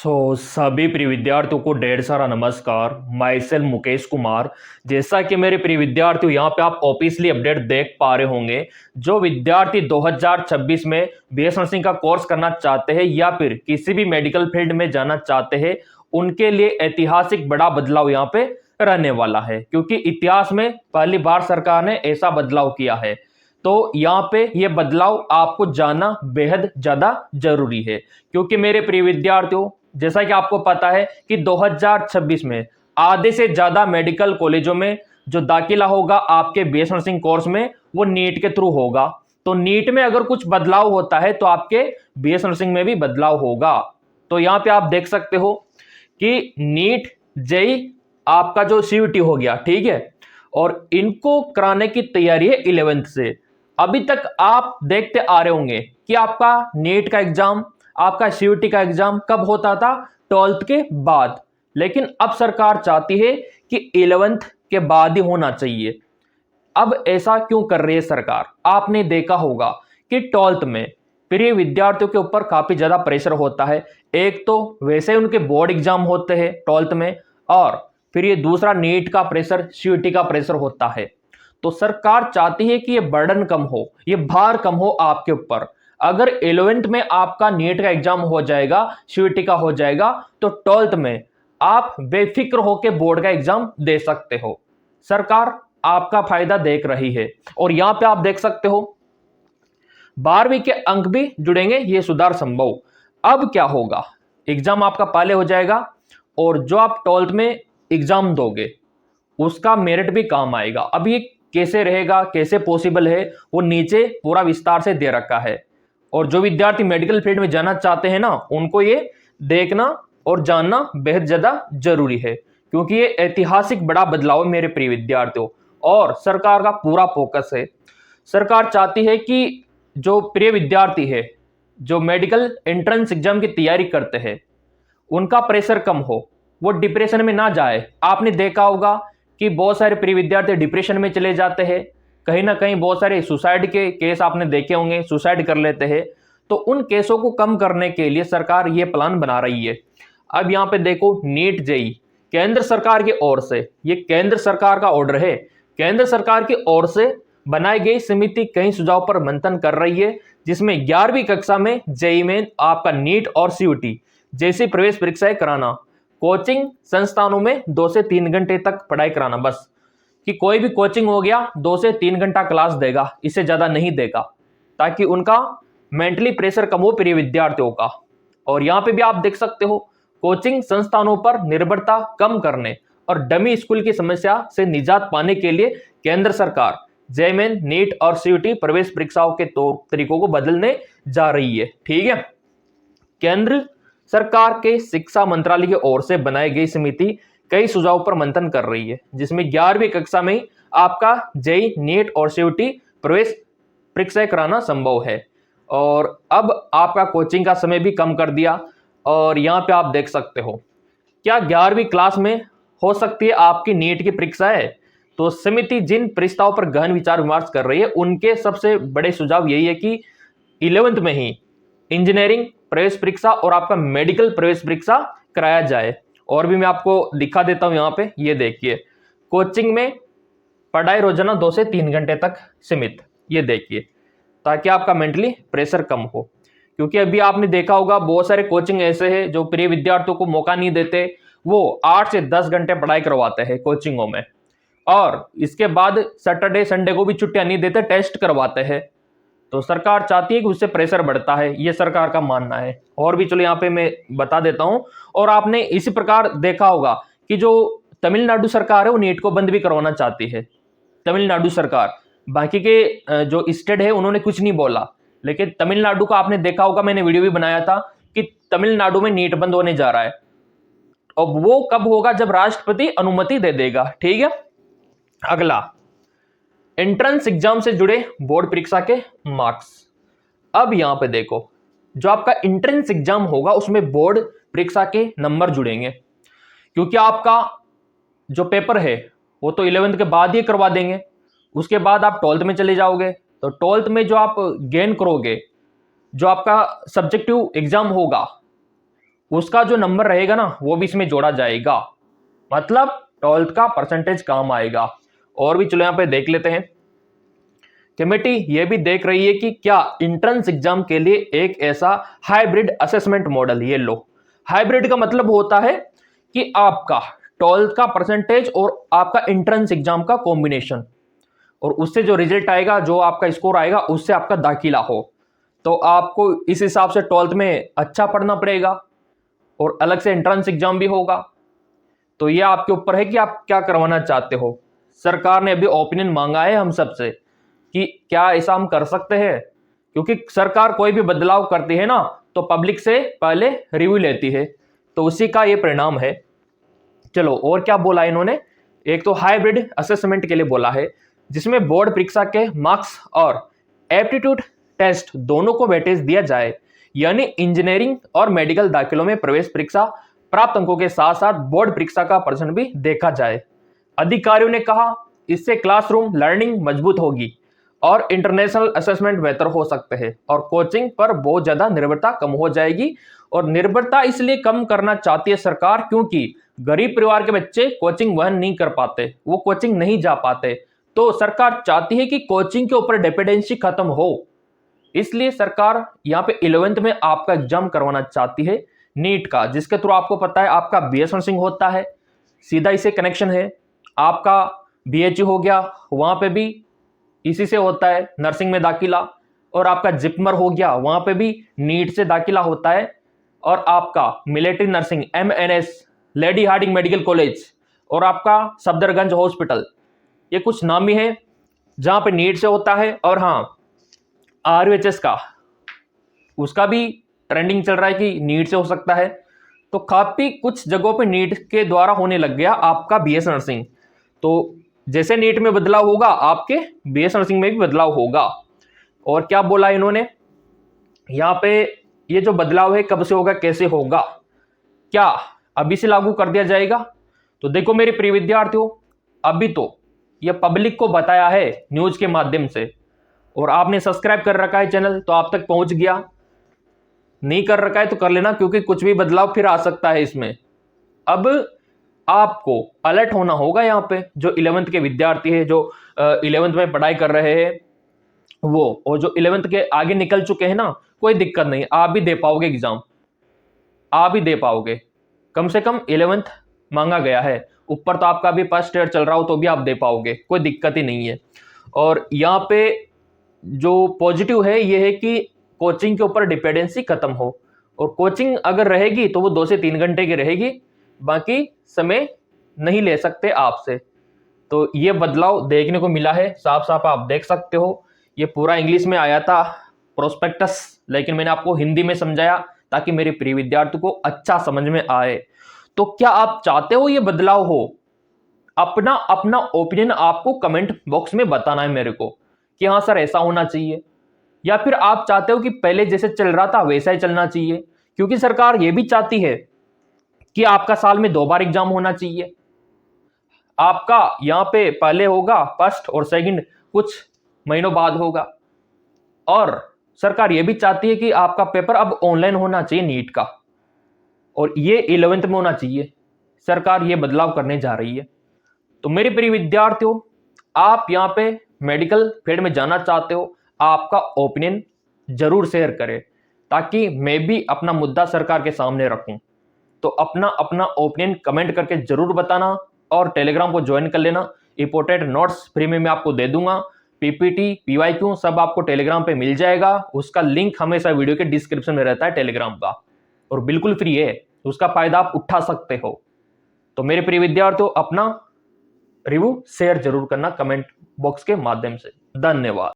सभी प्रिय विद्यार्थियों को ढेर सारा नमस्कार। My self Mukesh Kumar. जैसा कि मेरे प्रिय विद्यार्थियों यहाँ पे आप ऑफिशियली अपडेट देख पा रहे होंगे, जो विद्यार्थी 2026 में बीएस नर्सिंग का कोर्स करना चाहते हैं या फिर किसी भी मेडिकल फील्ड में जाना चाहते हैं, उनके लिए ऐतिहासिक बड़ा बदलाव यहाँ पे रहने वाला है, क्योंकि इतिहास में पहली बार सरकार ने ऐसा बदलाव किया है। तो यहाँ पे ये बदलाव आपको जानना बेहद ज्यादा जरूरी है, क्योंकि मेरे प्रिय विद्यार्थियों, जैसा कि आपको पता है कि 2026 में आधे से ज्यादा मेडिकल कॉलेजों में जो दाखिला होगा आपके बीएस नर्सिंग कोर्स में, वो नीट के थ्रू होगा। तो नीट में अगर कुछ बदलाव होता है तो आपके बीएस नर्सिंग में भी बदलाव होगा। तो यहाँ पे आप देख सकते हो कि नीट जेई आपका जो सीयूटी हो गया, ठीक है, और इनको कराने की तैयारी है 11th से। अभी तक आप देखते आ रहे होंगे कि आपका नीट का एग्जाम, आपका सीयूटी का एग्जाम कब होता था? 12th के बाद। लेकिन अब सरकार चाहती है कि 11th के बाद ही होना चाहिए। अब ऐसा क्यों कर रही है सरकार? आपने देखा होगा कि 12th में प्रिय विद्यार्थियों के ऊपर काफी ज्यादा प्रेशर होता है। एक तो वैसे उनके बोर्ड एग्जाम होते हैं 12th में, और फिर ये दूसरा नीट का प्रेशर, सीयूटी का प्रेशर होता है। तो सरकार चाहती है कि ये बर्डन कम हो, ये भार कम हो आपके ऊपर। अगर 11th में आपका नीट का एग्जाम हो जाएगा, सीयूटी का हो जाएगा, तो 12th में आप बेफिक्र होकर बोर्ड का एग्जाम दे सकते हो। सरकार आपका फायदा देख रही है। और यहां पे आप देख सकते हो 12वीं के अंक भी जुड़ेंगे, ये सुधार संभव। अब क्या होगा? एग्जाम आपका पहले हो जाएगा, और जो आप 12th में एग्जाम दोगे उसका मेरिट भी काम आएगा। अब ये कैसे रहेगा, कैसे पॉसिबल है, वो नीचे पूरा विस्तार से दे रखा है। और जो विद्यार्थी मेडिकल फील्ड में जाना चाहते हैं ना, उनको ये देखना और जानना बेहद ज्यादा जरूरी है, क्योंकि ये ऐतिहासिक बड़ा बदलाव है मेरे प्रिय विद्यार्थियों। और सरकार का पूरा फोकस है। सरकार चाहती है कि जो प्रिय विद्यार्थी है, जो मेडिकल एंट्रेंस एग्जाम की तैयारी करते हैं, उनका प्रेशर कम हो, वो डिप्रेशन में ना जाए। आपने देखा होगा कि बहुत सारे प्रिय विद्यार्थी डिप्रेशन में चले जाते हैं, कहीं ना कहीं बहुत सारे सुसाइड के केस आपने देखे होंगे, सुसाइड कर लेते हैं। तो उन केसों को कम करने के लिए सरकार ये प्लान बना रही है। अब यहाँ पे देखो, नीट जेई केंद्र सरकार की ओर से, ये केंद्र सरकार का ऑर्डर है, केंद्र सरकार की ओर से बनाई गई समिति कई सुझाव पर मंथन कर रही है, जिसमें 11वीं कक्षा में जेई में आपका नीट और सीयूटी जैसी प्रवेश परीक्षाएं कराना, कोचिंग संस्थानों में 2 से 3 घंटे तक पढ़ाई कराना, बस कि कोई भी कोचिंग हो गया 2 से 3 घंटा क्लास देगा, इससे ज्यादा नहीं देगा, ताकि उनका मेंटली प्रेशर कम हो प्रिय विद्यार्थियों का। और यहाँ पे भी आप देख सकते हो, कोचिंग संस्थानों पर निर्भरता कम करने और डमी स्कूल की समस्या से निजात पाने के लिए केंद्र सरकार जेईई मेन, नीट और सीयूटी प्रवेश परीक्षाओं के तौर तरीकों को बदलने जा रही है, ठीक है। केंद्र सरकार के शिक्षा मंत्रालय की ओर से बनाई गई समिति कई सुझाव पर मंथन कर रही है, जिसमें 11वीं कक्षा में आपका जेईई, नीट और सीयूटी प्रवेश परीक्षा कराना संभव है। और अब आपका कोचिंग का समय भी कम कर दिया। और यहाँ पे आप देख सकते हो, क्या 11वीं क्लास में हो सकती है आपकी नीट की परीक्षाएं? तो समिति जिन प्रस्ताव पर गहन विचार विमर्श कर रही है, उनके सबसे बड़े सुझाव यही है कि 11th में ही इंजीनियरिंग प्रवेश परीक्षा और आपका मेडिकल प्रवेश परीक्षा कराया जाए। और भी मैं आपको दिखा देता हूं, यहाँ पे ये देखिए, कोचिंग में पढ़ाई रोजाना 2 से 3 घंटे तक सीमित, ये देखिए, ताकि आपका मेंटली प्रेशर कम हो। क्योंकि अभी आपने देखा होगा बहुत सारे कोचिंग ऐसे हैं जो प्रिय विद्यार्थियों को मौका नहीं देते, वो 8 से 10 घंटे पढ़ाई करवाते हैं कोचिंगों में, और इसके बाद सैटरडे संडे को भी छुट्टियां नहीं देते, टेस्ट करवाते हैं। तो सरकार चाहती है कि उससे प्रेशर बढ़ता है, ये सरकार का मानना है। और भी चलो यहाँ पे मैं बता देता हूं। और आपने इसी प्रकार देखा होगा कि जो तमिलनाडु सरकार है, वो नीट को बंद भी करवाना चाहती है, तमिलनाडु सरकार। बाकी के जो स्टेट है उन्होंने कुछ नहीं बोला, लेकिन तमिलनाडु का आपने देखा होगा, मैंने वीडियो भी बनाया था कि तमिलनाडु में नीट बंद होने जा रहा है। और वो कब होगा? जब राष्ट्रपति अनुमति दे देगा, ठीक है। अगला, एंट्रेंस एग्जाम से जुड़े बोर्ड परीक्षा के मार्क्स। अब यहां पे देखो, जो आपका एंट्रेंस एग्जाम होगा उसमें बोर्ड परीक्षा के नंबर जुड़ेंगे, क्योंकि आपका जो पेपर है वो तो 11th के बाद ही करवा देंगे। उसके बाद आप 12th में चले जाओगे, तो 12th में जो आप गेन करोगे, जो आपका सब्जेक्टिव एग्जाम होगा, उसका जो नंबर रहेगा ना वो भी इसमें जोड़ा जाएगा, मतलब 12th का परसेंटेज काम आएगा। और भी चलो यहाँ पे देख लेते हैं। कमेटी ये भी देख रही है कि क्या इंट्रेंस एग्जाम के लिए एक ऐसा हाइब्रिड असेसमेंट मॉडल, ये लो, हाइब्रिड का मतलब होता है कि आपका 12th का परसेंटेज और आपका इंट्रेंस एग्जाम का कॉम्बिनेशन, और उससे जो रिजल्ट आएगा, जो आपका स्कोर आएगा, उससे आपका दाखिला हो। तो आपको इस हिसाब से 12th में अच्छा पढ़ना पड़ेगा और अलग से एंट्रेंस एग्जाम भी होगा। तो ये आपके ऊपर है कि आप क्या करवाना चाहते हो। सरकार ने अभी ओपिनियन मांगा है हम सबसे कि क्या ऐसा हम कर सकते हैं, क्योंकि सरकार कोई भी बदलाव करती है ना तो पब्लिक से पहले रिव्यू लेती है, तो उसी का ये परिणाम है। चलो और क्या बोला इन्होंने, एक तो हाइब्रिड असेसमेंट के लिए बोला है जिसमें बोर्ड परीक्षा के मार्क्स और एप्टीट्यूड टेस्ट दोनों को वेटेज दिया जाए, यानी इंजीनियरिंग और मेडिकल दाखिलों में प्रवेश परीक्षा प्राप्त अंकों के साथ साथ बोर्ड परीक्षा का परसेंट भी देखा जाए। अधिकारियों ने कहा इससे क्लासरूम लर्निंग मजबूत होगी और इंटरनेशनल असेसमेंट बेहतर हो सकते हैं और कोचिंग पर बहुत ज्यादा निर्भरता कम हो जाएगी। और निर्भरता इसलिए कम करना चाहती है सरकार क्योंकि गरीब परिवार के बच्चे कोचिंग वहन नहीं कर पाते, वो कोचिंग नहीं जा पाते। तो सरकार चाहती है कि कोचिंग के ऊपर डिपेंडेंसी खत्म हो, इसलिए सरकार यहाँ पे 11th में आपका एग्जाम करवाना चाहती है नीट का, जिसके थ्रू आपको पता है आपका बीएस नर्सिंग होता है, सीधा इसे कनेक्शन है। आपका बीएचयू हो गया, वहां पे भी इसी से होता है नर्सिंग में दाखिला, और आपका जिपमर हो गया, वहां पे भी नीट से दाखिला होता है। और आपका military nursing MNS, Lady Harding medical college, और आपका सफदरगंज हॉस्पिटल, ये कुछ नामी है जहां पे नीट से होता है। और हाँ, आरयूएचएस का, उसका भी ट्रेंडिंग चल रहा है कि नीट से हो सकता है। तो काफी कुछ जगहों पे नीट के द्वारा होने लग गया आपका बीएस नर्सिंग। तो जैसे नीट में बदलाव होगा आपके बीएस नर्सिंग में भी बदलाव होगा। और क्या बोला इन्होंने यहाँ पे, ये जो बदलाव है कब से होगा, कैसे होगा, क्या अभी से लागू कर दिया जाएगा? तो देखो मेरे प्रिय विद्यार्थियों, अभी तो ये पब्लिक को बताया है न्यूज के माध्यम से, और आपने सब्सक्राइब कर रखा है चैनल तो आप तक पहुंच गया, नहीं कर रखा है तो कर लेना, क्योंकि कुछ भी बदलाव फिर आ सकता है इसमें। अब आपको अलर्ट होना होगा यहाँ पे, जो 11th के विद्यार्थी है, जो 11th में पढ़ाई कर रहे हैं वो, और जो 11th के आगे निकल चुके हैं ना, कोई दिक्कत नहीं, आप भी दे पाओगे एग्जाम, आप भी दे पाओगे। कम से कम 11th मांगा गया है, ऊपर तो आपका भी फर्स्ट ईयर चल रहा हो तो भी आप दे पाओगे, कोई दिक्कत ही नहीं है। और यहाँ पे जो पॉजिटिव है ये है कि कोचिंग के ऊपर डिपेंडेंसी खत्म हो, और कोचिंग अगर रहेगी तो वो 2 से 3 घंटे की रहेगी, बाकी समय नहीं ले सकते आपसे। तो ये बदलाव देखने को मिला है, साफ साफ आप देख सकते हो। ये पूरा इंग्लिश में आया था प्रोस्पेक्टस, लेकिन मैंने आपको हिंदी में समझाया ताकि मेरे प्रिय विद्यार्थी को अच्छा समझ में आए। तो क्या आप चाहते हो ये बदलाव हो? अपना अपना ओपिनियन आपको कमेंट बॉक्स में बताना है मेरे को कि हाँ सर ऐसा होना चाहिए, या फिर आप चाहते हो कि पहले जैसे चल रहा था वैसा ही चलना चाहिए, क्योंकि सरकार ये भी चाहती है कि आपका साल में 2 बार एग्जाम होना चाहिए। आपका यहाँ पे पहले होगा फर्स्ट और सेकंड कुछ महीनों बाद होगा, और सरकार ये भी चाहती है कि आपका पेपर अब ऑनलाइन होना चाहिए नीट का, और ये 11th में होना चाहिए। सरकार ये बदलाव करने जा रही है। तो मेरे प्रिय विद्यार्थियों, आप यहाँ पे मेडिकल फील्ड में जाना चाहते हो, आपका ओपिनियन जरूर शेयर करें ताकि मैं भी अपना मुद्दा सरकार के सामने रखूं। तो अपना अपना ओपिनियन कमेंट करके जरूर बताना, और टेलीग्राम को ज्वाइन कर लेना। इंपोर्टेंट नोट्स फ्री में मैं आपको दे दूंगा, पीपीटी पीवाईक्यू सब आपको टेलीग्राम पे मिल जाएगा। उसका लिंक हमेशा वीडियो के डिस्क्रिप्शन में रहता है टेलीग्राम का, और बिल्कुल फ्री है, उसका फायदा आप उठा सकते हो। तो मेरे प्रिय विद्यार्थियों, अपना रिव्यू शेयर जरूर करना कमेंट बॉक्स के माध्यम से। धन्यवाद।